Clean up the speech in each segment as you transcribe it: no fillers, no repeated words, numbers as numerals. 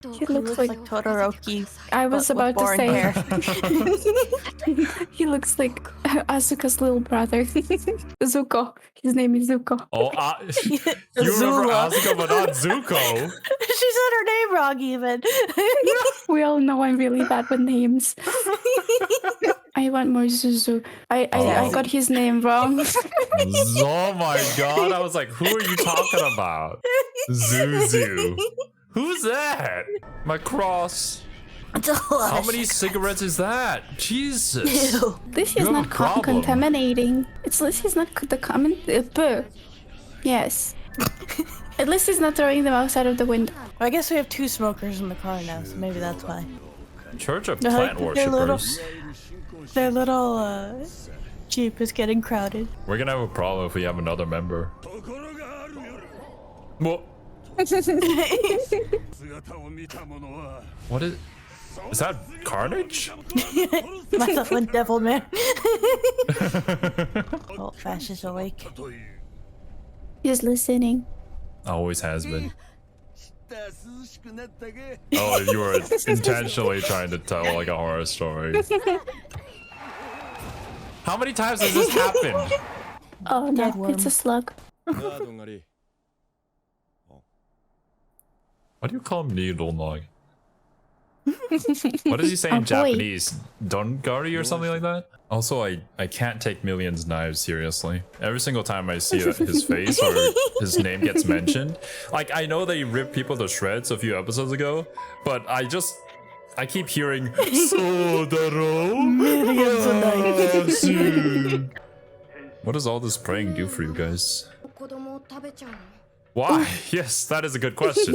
He looks like Todoroki. I was about to say hair. he looks like Asuka's little brother. Zuko. His name is Zuko. Oh, you remember Asuka, but not Zuko. She said her name wrong even. We all know I'm really bad with names. I want more Zuzu. I got his name wrong. Oh my god, I was like, who are you talking about? Zuzu. Who's that? My cross. How many cigarettes is that? Jesus. Ew. This You is have a not problem. contaminating. This is not the common. Yes. At least he's not throwing them outside of the window. I guess we have 2 smokers in the car now, so maybe that's why. Church of No, plant worshippers. Their little Jeep is getting crowded. We're gonna have a problem if we have another member. Well, what is that? Carnage? Myself and Devil Man. Oh, Vash is awake. He's listening. Always has been. Oh, you were intentionally trying to tell like a horror story. How many times has this happened? Oh no, it's a slug. Why do you call him Needle Nog? What does he say in Oh, boy. Japanese? Dongari or something like that? Also, I can't take Million's knives seriously. Every single time I see his face or his name gets mentioned, like I know they ripped people to shreds a few episodes ago, but I keep hearing Sodaro. What does all this praying do for you guys? Why? Yes, that is a good question.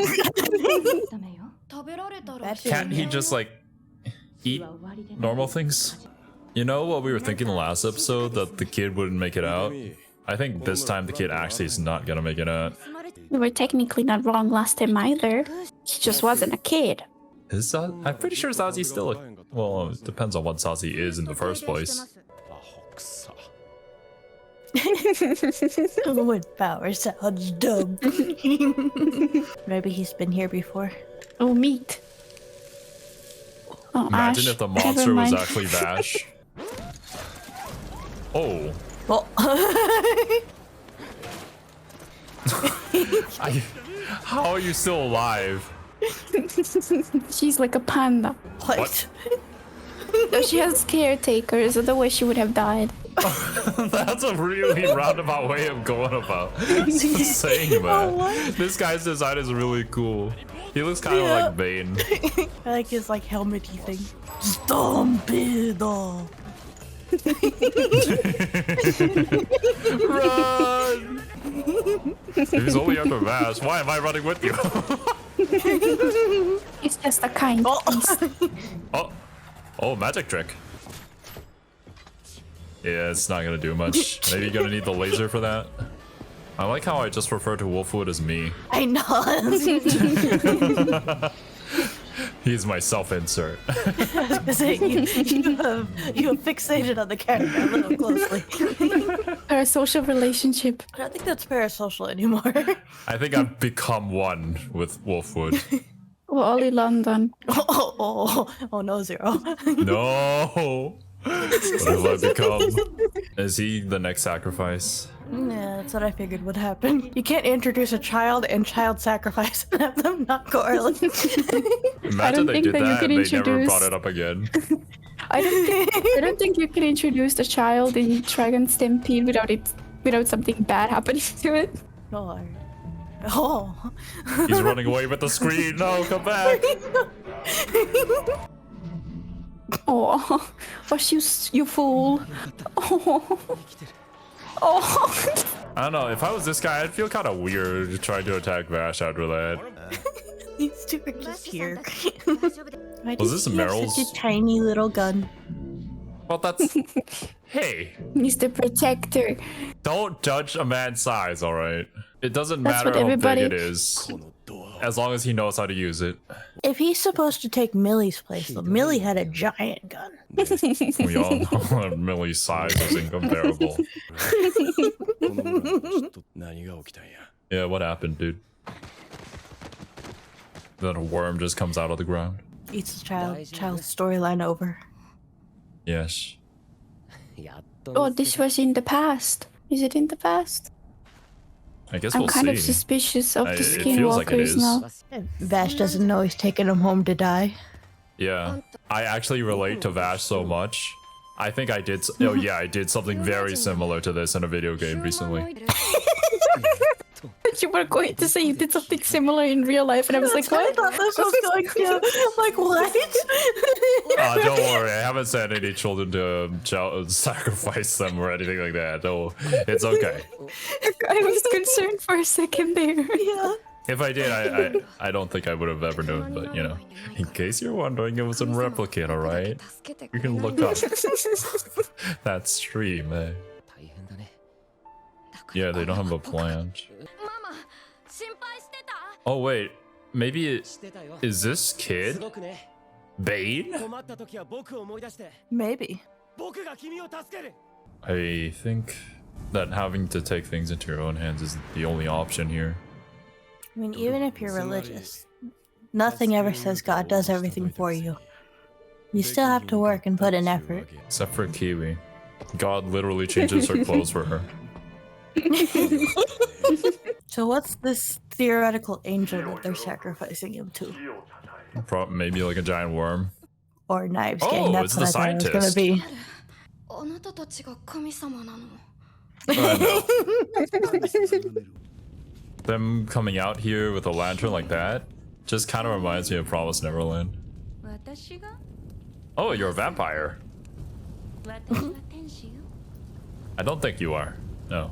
Can't he just like eat normal things? You know what we were thinking the last episode, that the kid wouldn't make it out? I think this time the kid actually is not gonna make it out. We were technically not wrong last time either. He just wasn't a kid. I'm pretty sure Zazi's still a... Well, it depends on what Zazi is in the first place. Wood power sounds dumb. Maybe he's been here before. Oh, meat. Oh, Imagine Ash. if the monster was actually Vash. Oh. Well, How are you still alive? She's like a panda. what? So she has caretakers, otherwise she would have died. That's a really roundabout way of going about saying that. This guy's design is really cool. He looks kind of like Bane. I like his like helmety thing. Stampede. Run! If he's only after Vash, why am I running with you? It's just a kind beast. Oh, magic trick. Yeah, it's not gonna do much. Maybe you're gonna need the laser for that. I like how I just refer to Wolfwood as me. I know. He's my self-insert. You have fixated on the character a little closely. Parasocial relationship. I don't think that's parasocial anymore. I think I've become one with Wolfwood. Well, Ollie London. Oh no, Zero. No! What have I become? Is he the next sacrifice? Yeah, that's what I figured would happen. You can't introduce a child and child sacrifice and have them not correlate. Imagine they did that and they never introduce- brought it up again. I don't think you can introduce the child in Trigun Stampede without something bad happening to it. Oh. Oh. He's running away with the screen. No, come back. Oh, you fool. Oh. I don't know. If I was this guy, I'd feel kind of weird trying to attack Vash after that. These two are just here. Was this Meryl's? Such a tiny little gun. Well, that's... Hey, He's the protector. don't judge a man's size, alright? It doesn't That's matter what how everybody- big it is. As long as he knows how to use it. If he's supposed to take Millie's place, though, Millie had a giant gun. We all know that Millie's size is incomparable. Yeah, what happened, dude? Then a worm just comes out of the ground. Eats the child's storyline over. Yes. Oh, this was in the past. Is it in the past? I guess I'm we'll kind see. of suspicious of the It feels like it skinwalkers is. now. Vash doesn't know he's taking him home to die. Yeah. I actually relate to Vash so much. I think I did. Oh yeah, I did something very similar to this in a video game recently. You were going to say you did something similar in real life, and I was like, I what? thought this was going to. Like, what? Don't worry, I haven't sent any children to sacrifice them or anything like that. No, it's okay. I was concerned for a second there. Yeah. If I did, I don't think I would have ever known, but you know, in case you're wondering, it was in Replicate, alright? You can look up that stream, eh? Yeah, they don't have a plan. Oh wait, maybe is this kid Bane? Maybe. I think that having to take things into your own hands is the only option here. I mean, even if you're religious, nothing ever says God does everything for you. You still have to work and put in effort. Except for Kiwi. God literally changes her clothes for her. So what's this theoretical angel that they're sacrificing him to? Maybe like a giant worm. Or Knives Oh, Gang, that's it's what the I thought it was gonna be. Them coming out here with a lantern like that just kind of reminds me of Promised Neverland. Oh, you're a vampire. I don't think you are. No.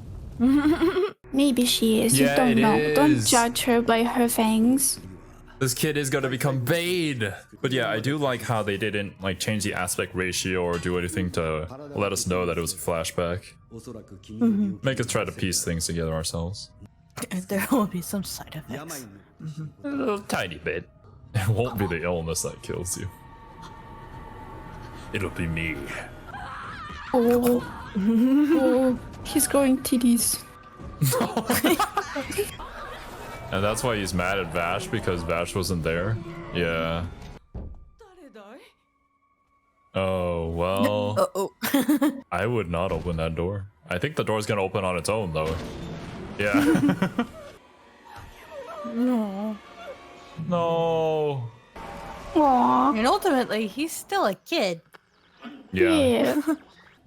Maybe she is. Yeah, You don't it know. Don't is. judge her by her fangs. This kid is gonna become Bane. But yeah, I do like how they didn't like change the aspect ratio or do anything to let us know that it was a flashback. Make us try to piece things together ourselves. There will be some side effects. A little tiny bit. It won't be the illness that kills you. It'll be me. Oh. Oh. He's growing titties. And that's why he's mad at Vash, because Vash wasn't there. Yeah. Oh, well. Uh-oh. I would not open that door. I think the door's gonna open on its own, though. Yeah. No. No. Aww. And ultimately, he's still a kid. Yeah. Yeah.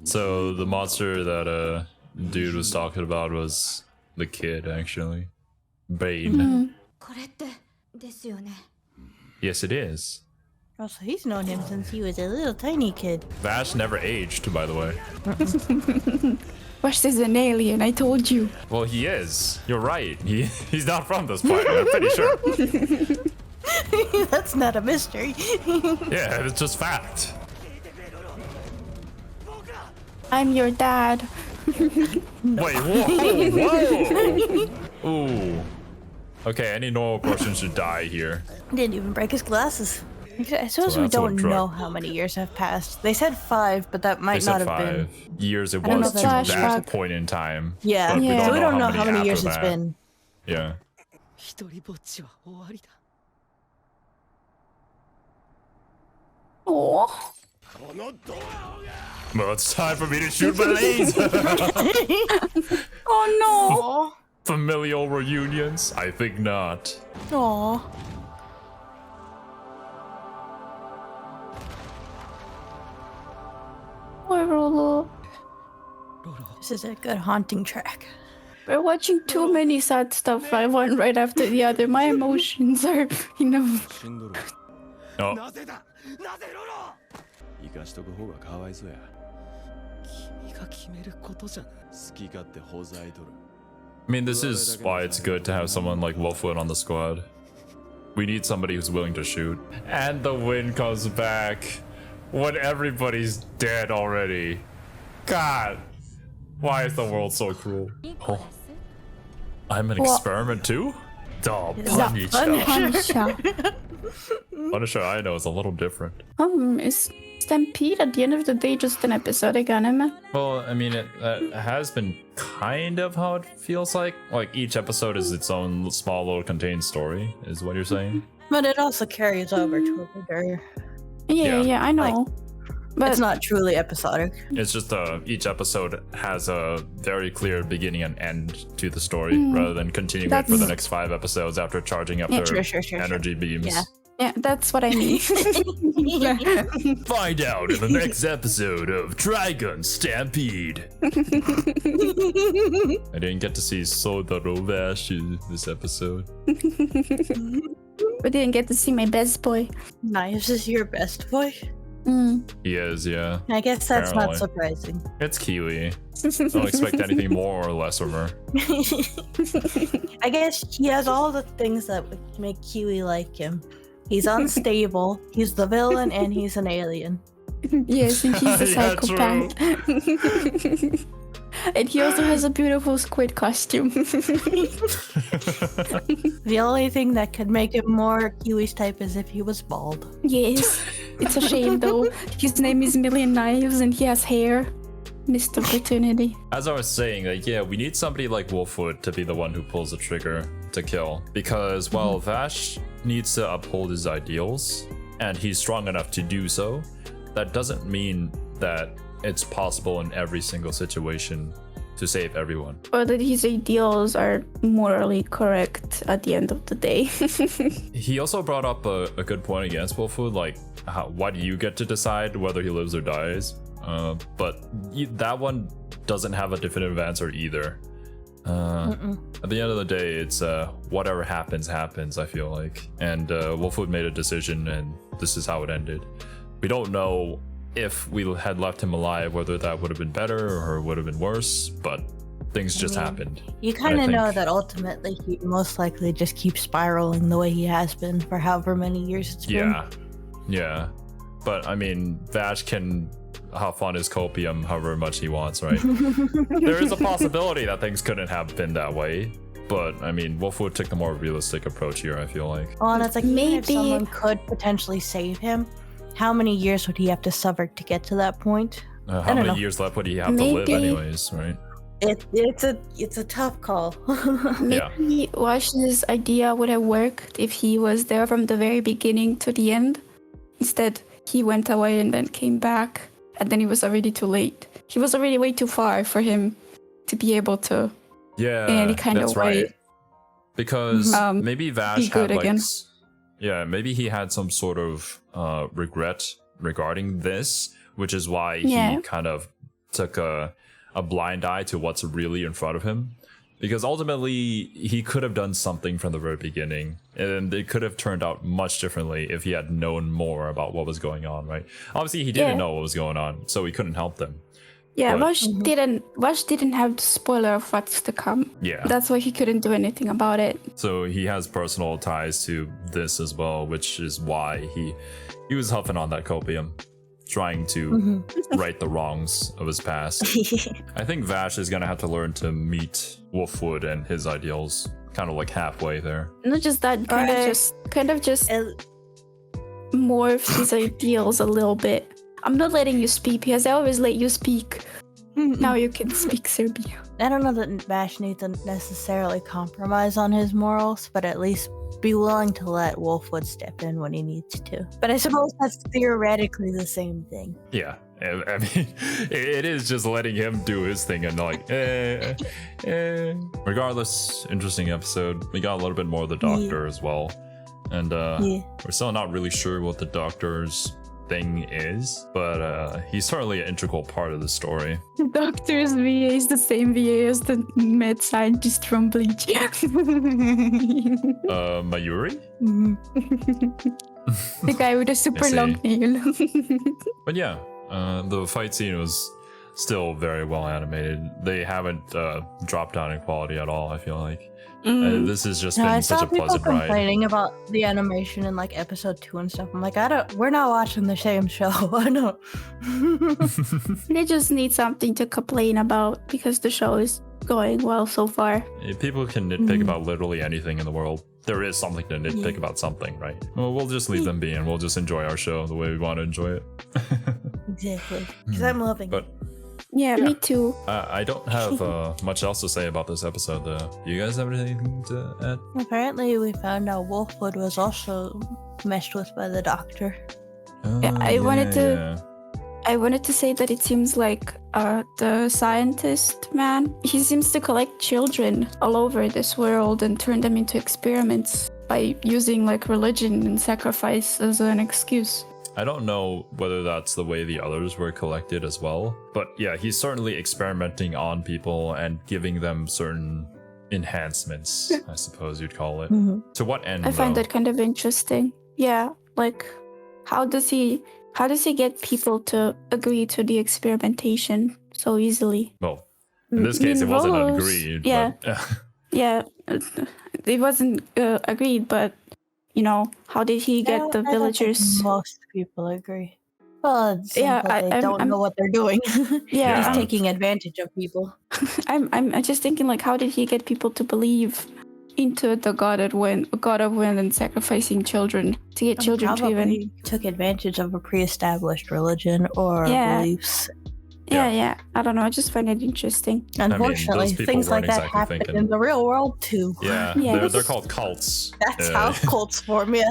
So the monster that dude was talking about was the kid, actually. Bane. Yes, it is. Oh, so he's known him since he was a little tiny kid. Vash never aged, by the way. Vash is an alien, I told you. Well, he is. You're right. He's not from this planet, I'm pretty sure. That's not a mystery. Yeah, it's just fact. I'm your dad. Wait, whoa, whoa! Ooh. Okay, any normal person should die here. Didn't even break his glasses. I suppose So we that's what don't know how many years have passed. They said 5, but that They might said not have been. 5 years it don't was know to if that that's point in time. Yeah, But Yeah. so we don't know how many after years it's that. been. Yeah. Oh. Well, it's time for me to shoot my laser. Oh Familial reunions? I think not. Aww. no. Poor Rolo. This is a good haunting track. We're watching too many sad stuff, one right after the other. My emotions are, you know. Oh, 生かしとく方がかわいそうや君が決めることじゃない好き勝手ほざいとる I mean, this is why it's good to have someone like Wolfwood on the squad. We need somebody who's willing to shoot. And the wind comes back when everybody's dead already. God, why is the world so cruel? Oh, I'm an experiment too? The Punisher. Punisher. Punisher I know is a little different. Is Stampede at the end of the day just an episodic anime? Well, I mean, it has been kind of how it feels like. Like, each episode is its own small little contained story, is what you're saying? But it also carries over to a bigger. Yeah, I know. But It's not truly episodic. It's just each episode has a very clear beginning and end to the story, rather than continuing it for the That's- next 5 episodes after charging up Yeah, their sure. energy beams. Yeah. yeah, that's what I mean. Find out in the next episode of Trigun Stampede. I didn't get to see Holo Bass this episode. We didn't get to see my best boy. Knives is your best boy? He is, yeah. I guess that's not Apparently. surprising. It's Kiwi. Don't expect anything more or less from her. I guess he has all the things that would make Kiwi like him. He's unstable, he's the villain, and he's an alien. Yes, and he's a Yeah, psychopath. And he also has a beautiful squid costume. The only thing that could make him more Kiwi's type is if he was bald. Yes, it's a shame though. His name is Million Knives and he has hair. Missed opportunity. As I was saying, like, yeah, we need somebody like Wolfwood to be the one who pulls the trigger to kill. Because while Vash needs to uphold his ideals, and he's strong enough to do so, that doesn't mean that it's possible in every single situation to save everyone. Or that his ideals are morally correct at the end of the day. He also brought up a good point against Wolfwood, like, why do you get to decide whether he lives or dies? But that one doesn't have a definitive answer either. At the end of the day, it's whatever happens, happens, I feel like. And Wolfwood made a decision, and this is how it ended. We don't know if we had left him alive, whether that would have been better or would have been worse, but things just happened. You kind of know think- that ultimately he most likely just keeps spiraling the way he has been for however many years it's been. Yeah. But I mean, Vash can huff on his copium however much he wants, right? There is a possibility that things couldn't have been that way. But I mean, Wolfwood took the more realistic approach here, I feel like. Well, and it's like, even if Maybe- someone could potentially save him, how many years would he have to suffer to get to that point? How don't many know. years left would he have to live Maybe- anyways, right? It's a tough call. Yeah. Maybe Wash's idea would have worked if he was there from the very beginning to the end. Instead, he went away and then came back, and then it was already too late. He was already way too far for him to be able to. Yeah, In any kind that's of way. right. Because maybe Vash be good had like, again. yeah, maybe he had some sort of regret regarding this, which is why Yeah. he kind of took a blind eye to what's really in front of him. Because ultimately, he could have done something from the very beginning, and it could have turned out much differently if he had known more about what was going on, right? Obviously, he didn't Yeah. know what was going on, so he couldn't help them. Yeah, But- Wash didn't have the spoiler of what's to come. Yeah. That's why he couldn't do anything about it. So he has personal ties to this as well, which is why he was huffing on that copium, trying to right the wrongs of his past. I think Vash is gonna have to learn to meet Wolfwood and his ideals, kind of like halfway there. Not just that, kind of just morphs his ideals a little bit. I'm not letting you speak because I always let you speak. Now you can speak, Serbia. I don't know that Vash needs to necessarily compromise on his morals, but at least be willing to let Wolfwood step in when he needs to. But I suppose that's theoretically the same thing. Yeah, I mean, it is just letting him do his thing and like, Regardless, interesting episode. We got a little bit more of the Doctor as well, and we're still not really sure what the Doctor's thing is, but he's certainly an integral part of the story. The Doctor's VA is the same VA as the mad scientist from Bleach. Mayuri? The guy with a super see. long nail. But yeah, the fight scene was still very well animated. They haven't dropped down in quality at all, I feel like. This has just No, I been saw such a people pleasant ride. complaining about the animation in like episode 2 and stuff. I'm like, we're not watching the same show. I know. They just need something to complain about because the show is going well so far. People can nitpick about literally anything in the world. There is something to nitpick about something, right? Well, we'll just leave them be and we'll just enjoy our show the way we want to enjoy it. Exactly. Because I'm loving But Yeah, me too. I don't have much else to say about this episode, though. You guys have anything to add? Apparently, we found out Wolfwood was also messed with by the doctor. Yeah, I wanted to say that it seems like the scientist man, he seems to collect children all over this world and turn them into experiments by using like religion and sacrifice as an excuse. I don't know whether that's the way the others were collected as well. But yeah, he's certainly experimenting on people and giving them certain enhancements, I suppose you'd call it. To what end, I find though? that kind of interesting. Yeah, like how does he get people to agree to the experimentation so easily? Well, in this case, it wasn't Rolos, agreed. yeah. But, Yeah, it wasn't agreed, but you know, how did he get the I don't think villagers? most people agree. Well, it's Yeah, simple, they don't know what they're doing. Yeah, He's I'm- taking advantage of people. I'm just thinking like, how did he get people to believe into the god of wind and sacrificing children to get children to even? Probably took advantage of a pre-established religion or Yeah. beliefs. Yeah. I don't know. I just find it interesting. Unfortunately, those people things like weren't that exactly happen thinking. in the real world too. yeah, Yes. they're called cults. That's Yeah. how cults form, yeah.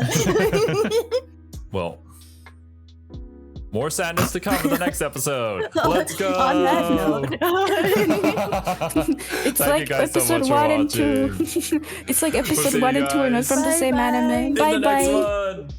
Well, more sadness to come in the next episode. Let's go. On that note. It's Thank like you guys so episode much for 1 and 2. watching. It's like see episode you 1 and 2 and guys from the same Bye-bye. anime. In Bye the next bye. one.